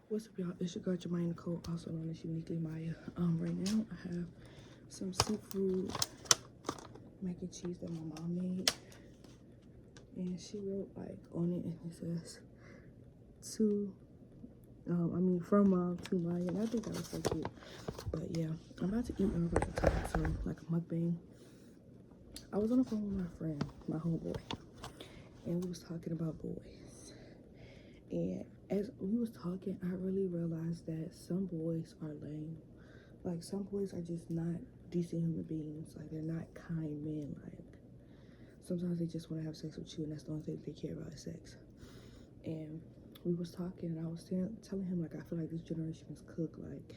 What's up, y'all? It's your girl Jermaine Nicole, also known as Uniquely Maya. Right now I have some seafood mac and cheese that my mom made, and she wrote like on it, and it says from mom to Maya, and I think that was so cute. But yeah, I'm about to eat and I'm about to talk, so like a mukbang. I was on the phone with my friend, my homeboy, and we was talking about boys. And as we was talking, I really realized that some boys are lame. Like, some boys are just not decent human beings. Like, they're not kind men. Like, sometimes they just want to have sex with you, and that's the only thing they care about is sex. And we was talking, and I was telling him, like, I feel like this generation is cooked. Like,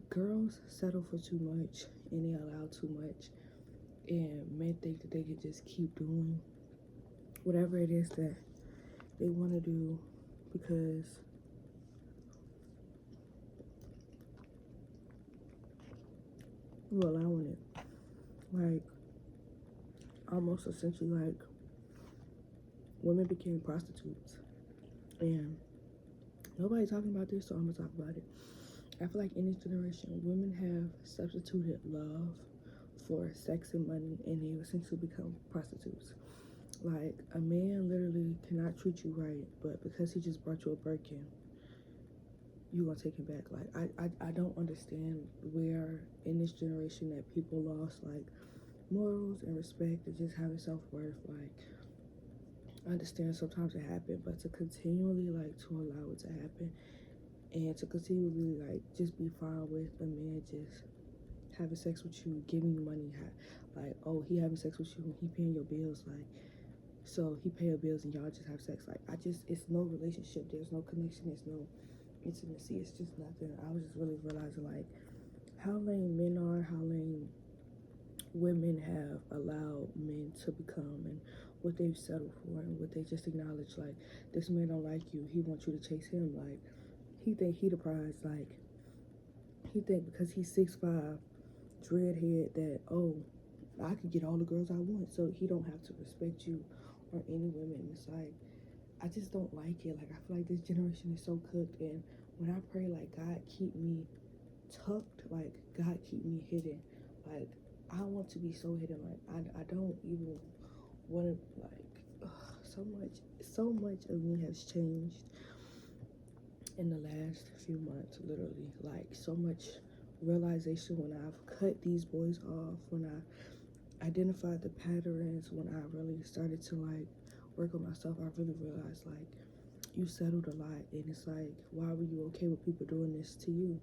girls settle for too much, and they allow too much. And men think that they can just keep doing whatever it is that they want to do because we're allowing it. Like, almost essentially, like, women became prostitutes. And nobody's talking about this, so I'm gonna talk about it. I feel like in this generation, women have substituted love for sex and money, and they've essentially become prostitutes. Like, a man literally cannot treat you right, but because he just brought you a Birkin, you gonna take him back. Like, I don't understand where in this generation that people lost like morals and respect and just having self-worth. Like, I understand sometimes it happens, but to continually like to allow it to happen and to continually like just be fine with a man just having sex with you, giving you money, like, oh, he having sex with you, he paying your bills, like, so he pay your bills and y'all just have sex. Like, it's no relationship, there's no connection, there's no intimacy, it's just nothing. I was just really realizing like how lame men are, how lame women have allowed men to become, and what they've settled for, and what they just acknowledge. Like, this man don't like you, he wants you to chase him. Like, he think he the prize. Like, he think because he's 6'5", dreadhead, that, oh, I could get all the girls I want, so he don't have to respect you or any women. It's like, I just don't like it. Like, I feel like this generation is so cooked, and when I pray, like, God keep me tucked, like, God keep me hidden. Like, I want to be so hidden. Like, I don't even want to, like, so much of me has changed in the last few months, literally. Like, so much realization when I've cut these boys off, when I identified the patterns, when I really started to like work on myself. I really realized like you settled a lot, and it's like, why were you okay with people doing this to you?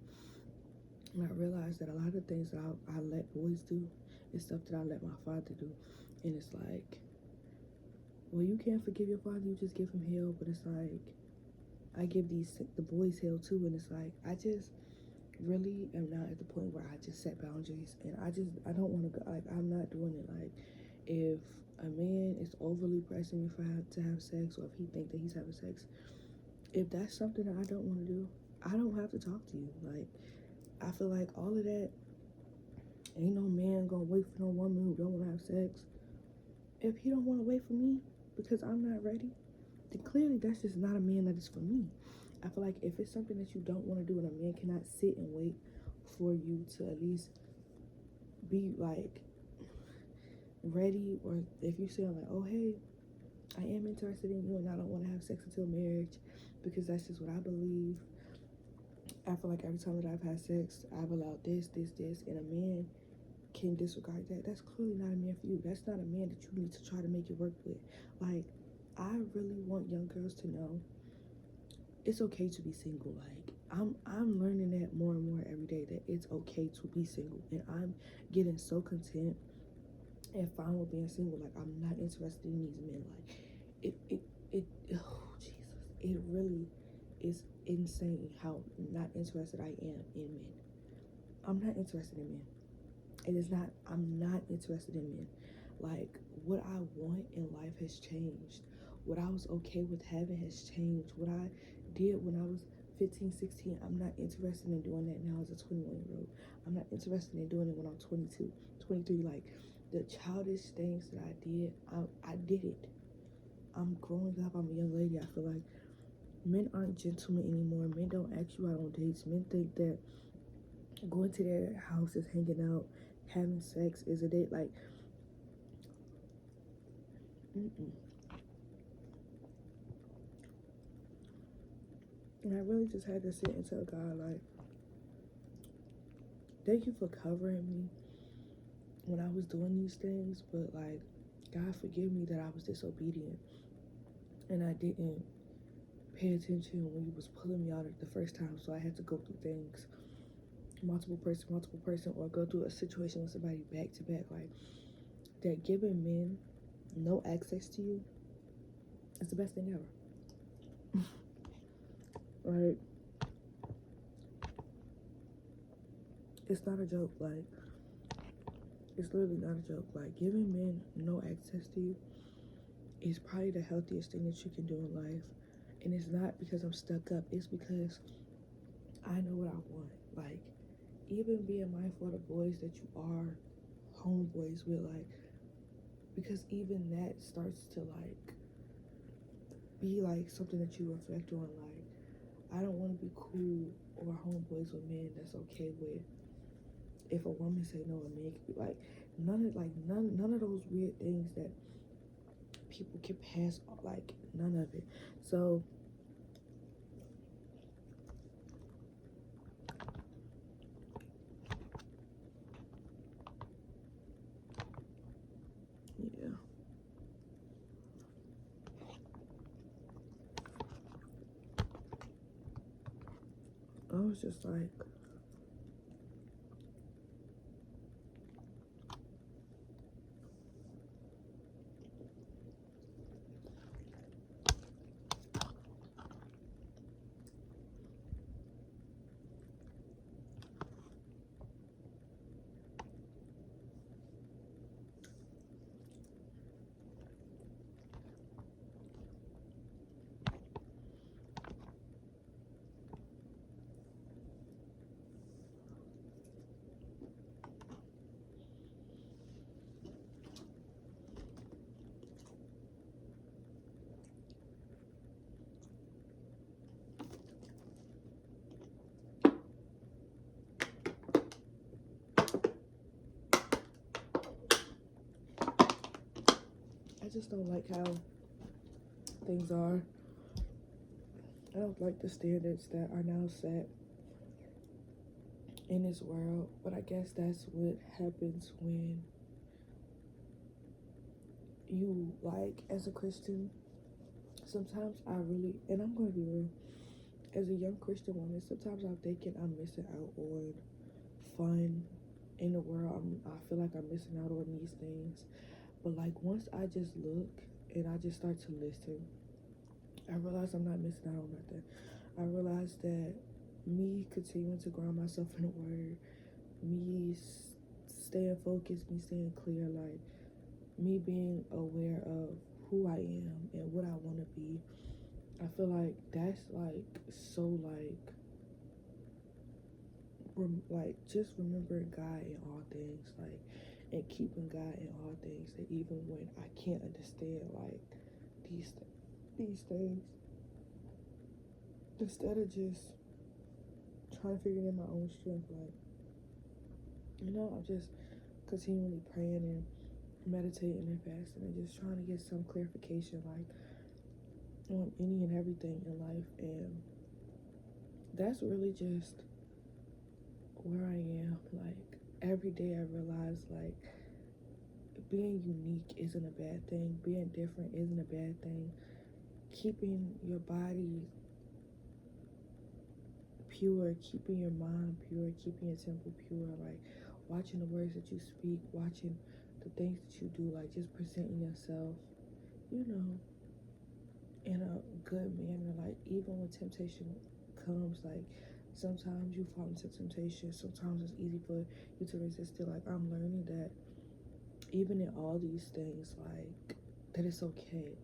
And I realized that a lot of things that I let boys do is stuff that I let my father do. And it's like, well, you can't forgive your father, you just give him hell. But it's like, I give the boys hell too. And it's like, I just really am now at the point where I just set boundaries, and I don't want to go. Like, I'm not doing it. Like, if a man is overly pressing me to have sex, or if he think that he's having sex, if that's something that I don't want to do, I don't have to talk to you. Like, I feel like all of that, ain't no man gonna wait for no woman who don't want to have sex. If he don't want to wait for me because I'm not ready, then clearly that's just not a man that is for me. I feel like if it's something that you don't want to do, and a man cannot sit and wait for you to at least be like ready, or if you say like, oh, hey, I am interested in you and I don't want to have sex until marriage because that's just what I believe. I feel like every time that I've had sex, I've allowed this, and a man can disregard that. That's clearly not a man for you. That's not a man that you need to try to make it work with. Like, I really want young girls to know it's okay to be single. Like, I'm learning that more and more every day, that it's okay to be single, and I'm getting so content and fine with being single. Like, I'm not interested in these men. Like, it oh Jesus, it really is insane how not interested I am in men. I'm not interested in men. It is not, I'm not interested in men. Like, what I want in life has changed. What I was okay with having has changed. What I did when I was 15, 16, I'm not interested in doing that now as a 21-year-old. I'm not interested in doing it when I'm 22, 23. Like, the childish things that I did it. I'm growing up. I'm a young lady. I feel like Men aren't gentlemen anymore. Men don't ask you out on dates. Men think that going to their houses, hanging out, having sex is a date. Like, mm-mm. And I really just had to sit and tell God, like, thank you for covering me when I was doing these things, but like, God forgive me that I was disobedient and I didn't pay attention when you was pulling me out the first time. So I had to go through things, multiple person, or go through a situation with somebody back to back. Like, that giving men no access to you is the best thing ever. Like, it's not a joke. Like, it's literally not a joke. Like, giving men no access to you is probably the healthiest thing that you can do in life. And it's not because I'm stuck up. It's because I know what I want. Like, even being mindful of the boys that you are homeboys with, like, because even that starts to, like, be, like, something that you reflect on. Like, I don't want to be cool or homeboys with men that's okay with if a woman say no, a man could be like, none of those weird things that people can pass, like, none of it. So yeah, I was just like, I just don't like how things are. I don't like the standards that are now set in this world, but I guess that's what happens when you, like, as a Christian, sometimes I really, and I'm going to be real, as a young Christian woman, sometimes I'm thinking I'm missing out on fun in the world. I feel like I'm missing out on these things. But, like, once I just look and I just start to listen, I realize I'm not missing out on nothing. I realize that me continuing to ground myself in the word, me staying focused, me staying clear, like, me being aware of who I am and what I want to be, I feel like that's, like, so, like, just remembering God in all things, like, and keeping God in all things, that even when I can't understand, like, these things, instead of just trying to figure it in my own strength, like, I'm just continually praying and meditating and fasting and just trying to get some clarification, like, on any and everything in life. And that's really just where I am. Like, every day I realize, like, being unique isn't a bad thing, being different isn't a bad thing, keeping your body pure, keeping your mind pure, keeping your temple pure, like, watching the words that you speak, watching the things that you do, like, just presenting yourself, you know, in a good manner. Like, even when temptation comes, like, sometimes you fall into temptation, sometimes it's easy for you to resist it. Like, I'm learning that even in all these things, like, that it's okay.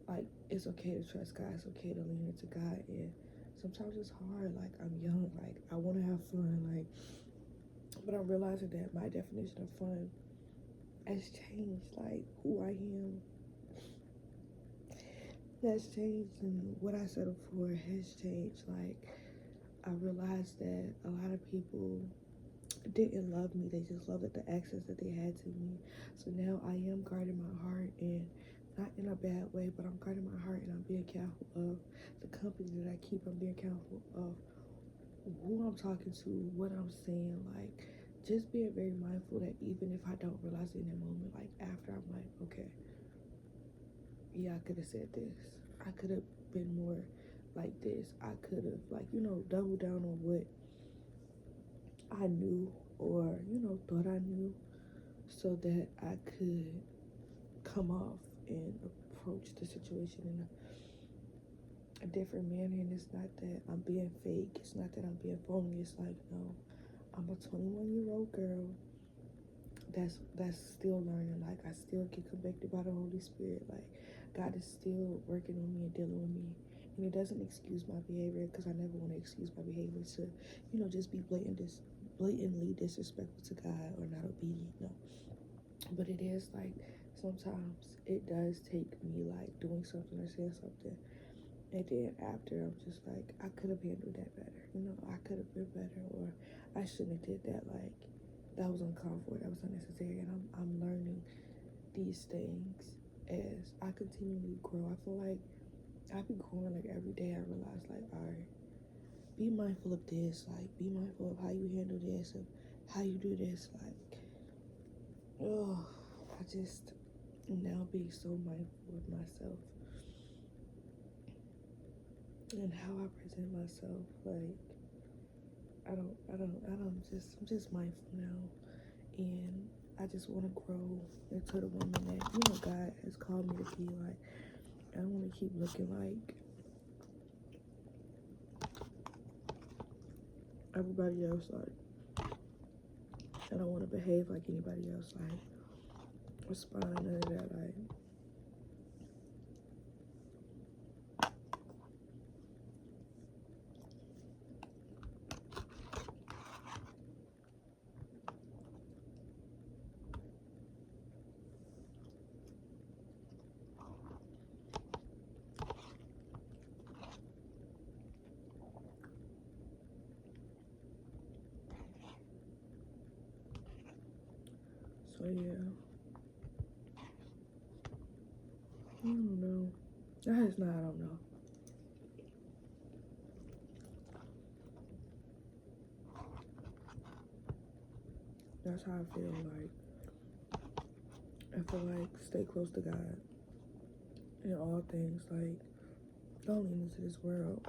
Like, it's okay to trust God, it's okay to lean into God. And sometimes it's hard. Like, I'm young, like, I want to have fun, like, but I'm realizing that my definition of fun has changed. Like, who I am has changed and what I settled for has changed. Like, I realized that a lot of people didn't love me. They just loved the access that they had to me. So now I am guarding my heart, and not in a bad way, but I'm guarding my heart and I'm being careful of the company that I keep. I'm being careful of who I'm talking to, what I'm saying. Like, just being very mindful that even if I don't realize it in that moment, like after, I'm like, okay, yeah, I could have said this. I could have been more like this. I could have, like, doubled down on what I knew, or thought I knew, so that I could come off and approach the situation in a different manner. And it's not that I'm being fake, it's not that I'm being phony. It's like, no, I'm a 21-year-old girl that's still learning. Like, I still get convicted by the Holy Spirit. Like, God is still working on me and dealing with me. And it doesn't excuse my behavior, because I never want to excuse my behavior to, just be blatantly disrespectful to God or not obedient. No. But it is like, sometimes it does take me like doing something or saying something, and then after, I'm just like, I could have handled that better. I could have been better, or I shouldn't have did that. Like, that was uncalled for, that was unnecessary. And I'm learning these things as I continually grow. I feel like I be growing, like every day I realize, like, all right, be mindful of this, like be mindful of how you handle this, of how you do this. Like, oh, I just now being so mindful of myself and how I present myself. Like, I'm just mindful now, and I just want to grow into the woman that, God has called me to be. Like, I don't want to keep looking like everybody else. Like, I don't want to behave like anybody else. Like, respond, none of that. Like, so yeah, I don't know. That is not, I don't know. That's how I feel. Like, I feel like stay close to God in all things. Like, don't lean into this world.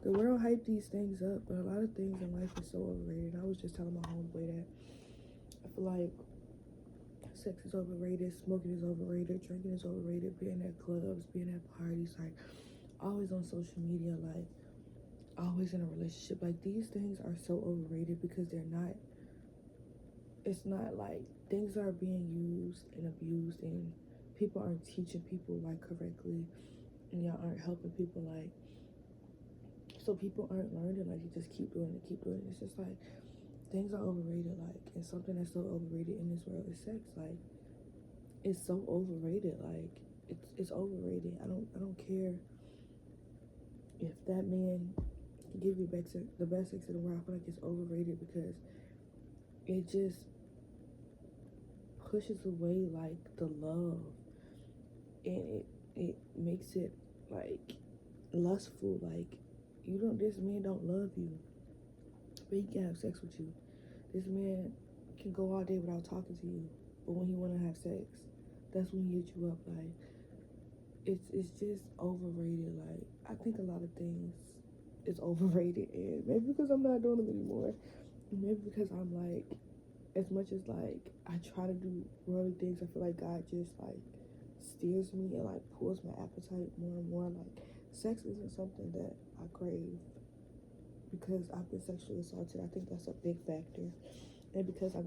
The world hype these things up, but a lot of things in life is so overrated. I was just telling my homeboy that I feel like sex is overrated, smoking is overrated, drinking is overrated, being at clubs, being at parties, like always on social media, like always in a relationship. Like, these things are so overrated because it's not like things are being used and abused, and people aren't teaching people like correctly, and y'all aren't helping people, like, so people aren't learning. Like, you just keep doing it, keep doing it. It's just like, things are overrated. Like, and something that's so overrated in this world is sex. Like, it's so overrated. Like, it's overrated. I don't care if that man can give you the best sex in the world. I feel like it's overrated because it just pushes away like the love, and it makes it like lustful. Like, this man don't love you, but he can have sex with you. This man can go all day without talking to you, but when he wanna have sex, that's when he hits you up. Like, it's just overrated. Like, I think a lot of things is overrated, and maybe because I'm not doing them anymore, maybe because I'm like, as much as like I try to do worldly things, I feel like God just like steers me and like pulls my appetite more and more. Like, sex isn't something that I crave because I've been sexually assaulted. I think that's a big factor, and because I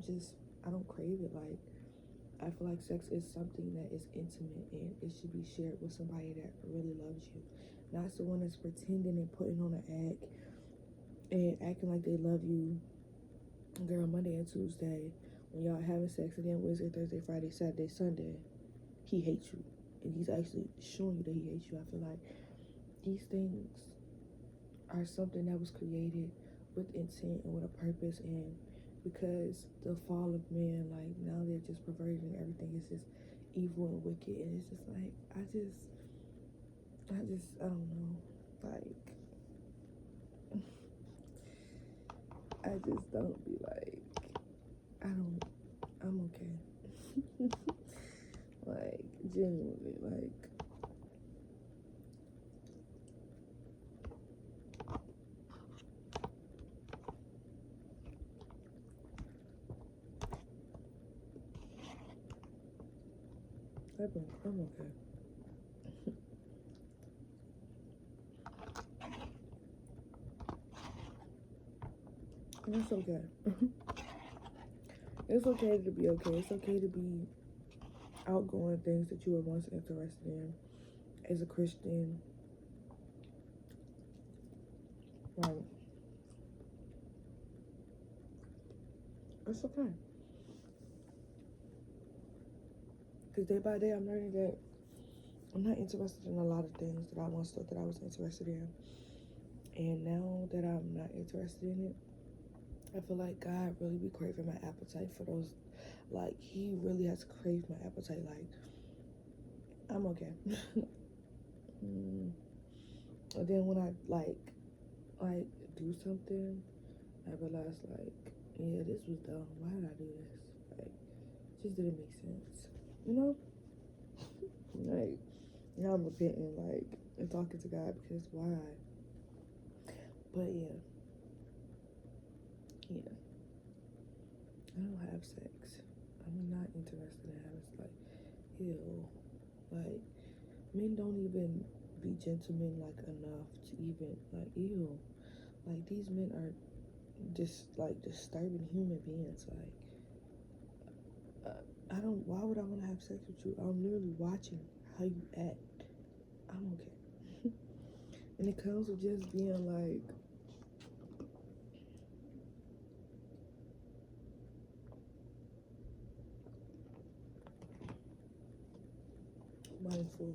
don't crave it. Like, I feel like sex is something that is intimate, and it should be shared with somebody that really loves you, not someone that's pretending and putting on an act and acting like they love you, girl, Monday and Tuesday, when y'all having sex, and then Wednesday, Thursday, Friday, Saturday, Sunday, he hates you. and he's actually showing you that he hates you. I feel like these things are something that was created with intent and with a purpose, and because the fall of man, like now they're just perverting everything. It's just evil and wicked, and it's just like I don't know, like I just don't be like I'm okay. Like genuinely, like I'm okay. And that's okay. It's okay to be okay. It's okay to be outgoing things that you were once interested in as a Christian. Right. It's okay. Because day by day, I'm learning that I'm not interested in a lot of things that I once thought that I was interested in. And now that I'm not interested in it, I feel like God really be craving my appetite for those. Like, he really has craved my appetite. Like, I'm okay. And then when I, like, do something, I realize, like, yeah, this was dumb. Why did I do this? Like, it just didn't make sense. You know? Like, now I'm repenting, like, and talking to God because why? But yeah. I don't have sex. I'm not interested in having sex. Like, ew. Like, men don't even be gentlemen, like, enough to even, like, ew. Like, these men are just, like, disturbing human beings. Like, why would I want to have sex with you? I'm literally watching how you act. I'm okay. And it comes with just being, like, mindful.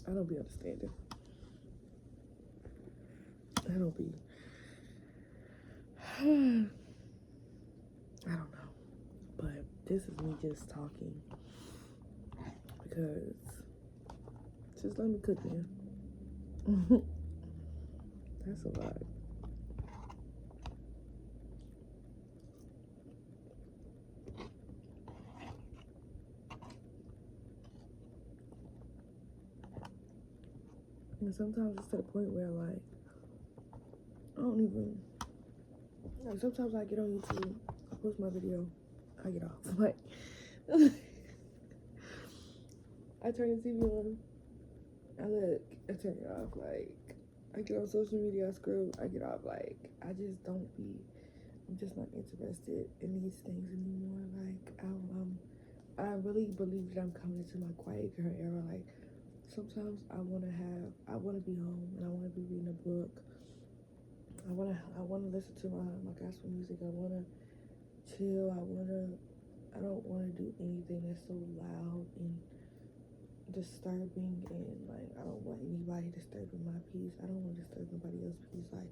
I don't be understanding. I don't be. I don't know. But this is me just talking. Because just let me cook, man. That's a lot. And sometimes it's to the point where, like, I don't even, like, sometimes I get on YouTube, I post my video, I get off. Like, I turn the TV on, I look, I turn it off. Like, I get on social media, I scroll, I get off. Like, I'm just not interested in these things anymore. Like, I really believe that I'm coming into my quiet girl era. Like, sometimes I want to be home and I want to be reading a book. I want to listen to my gospel music. I want to chill. I don't want to do anything that's so loud and disturbing, and like I don't want anybody disturbing my peace. I don't want to disturb nobody else's peace. Like,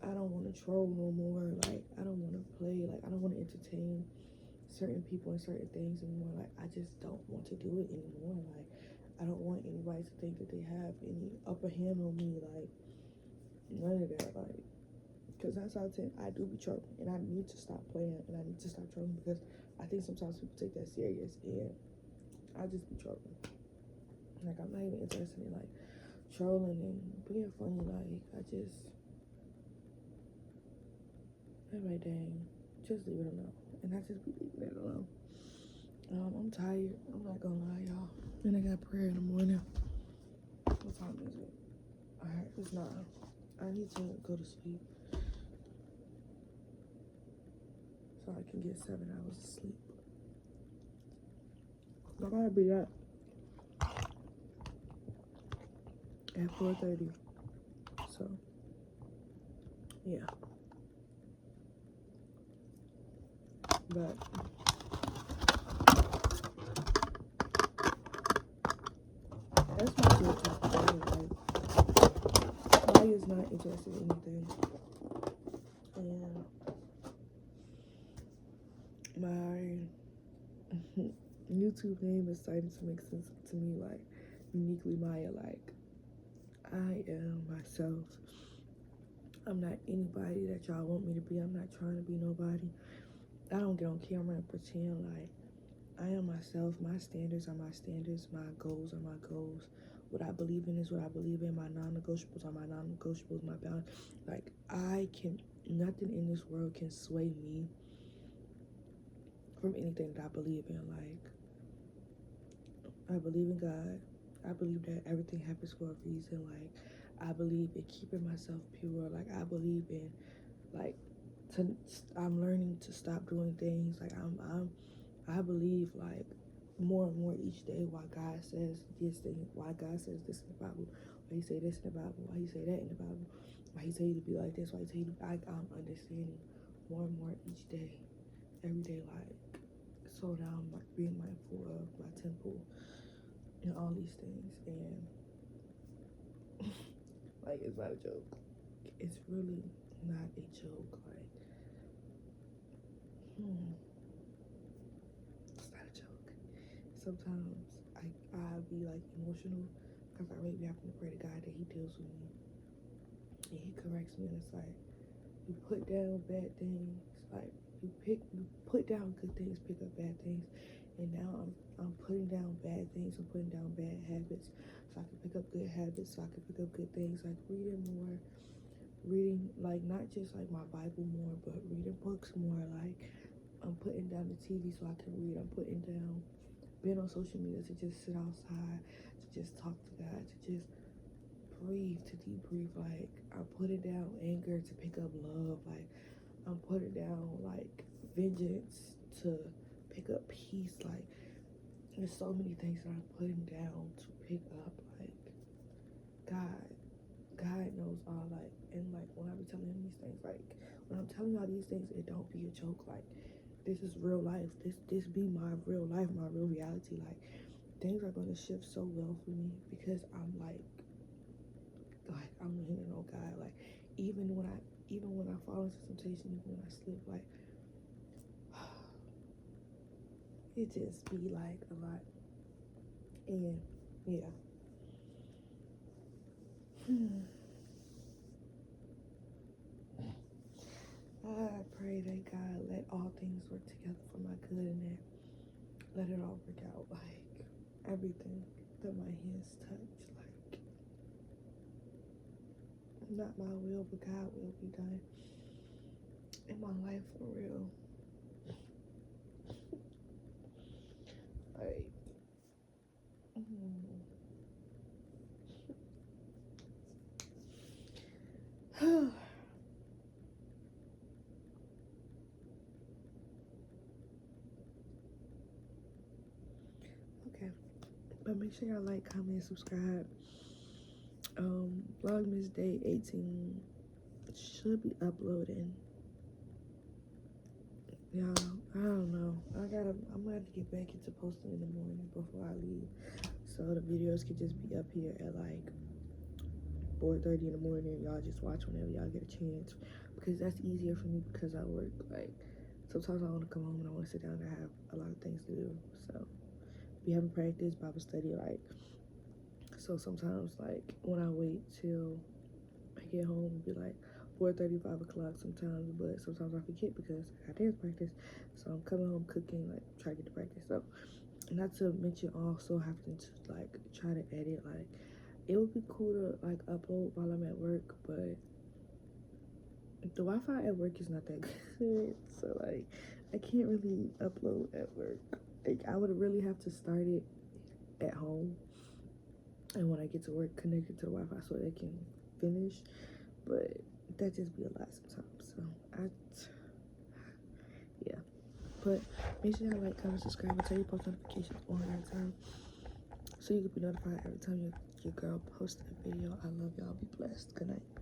I don't want to troll no more. Like, I don't want to play. Like, I don't want to entertain certain people and certain things anymore. Like, I just don't want to do it anymore. Like, I don't want anybody to think that they have any upper hand on me. Like, none of that. Like, because that's how I do be trolling, and I need to stop playing, and I need to stop trolling because I think sometimes people take that serious, and I just be trolling. Like, I'm not even interested in like trolling and being funny. Like, I'm like, dang, just leave it alone, and I just be leaving it alone. I'm tired. I'm not gonna lie, y'all. And I got prayer in the morning. What time is it? Alright, it's 9. I need to go to sleep so I can get 7 hours of sleep. I gotta be up at 4:30. So, yeah. But that's my good topic. Like, Maya is not interested in anything. And my YouTube name is starting to make sense to me, like uniquely Maya. Like, I am myself. I'm not anybody that y'all want me to be. I'm not trying to be nobody. I don't get on camera and pretend. Like, I am myself. My standards are my standards. My goals are my goals. What I believe in is what I believe in. My non-negotiables are my non-negotiables. My balance. Like, nothing in this world can sway me from anything that I believe in. Like, I believe in God. I believe that everything happens for a reason. Like, I believe in keeping myself pure. Like, I believe in, like, I'm learning to stop doing things. Like, I believe, like, more and more each day why God says this thing, why God says this in the Bible, why he say this in the Bible, why he say that in the Bible, why he tell you to be like this, why he tell you to, I'm understanding more and more each day, every day. Like, so now I'm like being mindful of my temple and all these things. And like, it's not a joke. It's really not a joke. Like, it's not a joke. Sometimes I be like emotional because I really be having to pray to God that he deals with me and he corrects me. And it's like, you put down bad things, like you put down good things, pick up bad things. And now I'm putting down bad things, I'm putting down bad habits so I can pick up good habits, so I can pick up good things, like reading like not just like my Bible more, but reading books more. Like, I'm putting down the TV so I can read. I'm putting down being on social media to just sit outside, to just talk to God, to just breathe, to debrief. Like, I'm putting down anger to pick up love. Like, I'm putting down like vengeance to pick up peace. Like, there's so many things that I'm putting down to pick up. Like, God knows all. Like, and like when I be telling him these things, like when I'm telling y'all these things, it don't be a joke. Like, this is real life. This be my real life, my real reality. Like, things are gonna shift so well for me because I'm like I'm leaning on God. Like, even when I fall into temptation, even when I slip, like it just be like a lot. And yeah. I pray that God let all things work together for my good and that let it all work out. Like, everything that my hands touch, like, not my will, but God will be done in my life for real. Like, okay, but make sure y'all like, comment, subscribe. Vlogmasday 18 should be uploading. Y'all, I don't know. I'm gonna have to get back into posting in the morning before I leave, so the videos could just be up here at like 4:30 in the morning. Y'all just watch whenever y'all get a chance, because that's easier for me because I work. Like, sometimes I want to come home and I want to sit down and have a lot of things to do. So we haven't practiced Bible study, like, so sometimes like when I wait till I get home, it'd be like 4:30, 5 o'clock sometimes, but sometimes I forget because I got dance practice. So I'm coming home cooking, like, try to get to practice. So, not to mention also having to like try to edit. Like, it would be cool to like upload while I'm at work, but the Wi-Fi at work is not that good. So like, I can't really upload at work. Like, I would really have to start it at home, and when I get to work, connect it to the Wi-Fi so it can finish. But that just be a lot sometimes. So yeah. But make sure you like, comment, subscribe, and turn your post notifications on every time, so you can be notified every time your girl posts a video. I love y'all. Be blessed. Good night.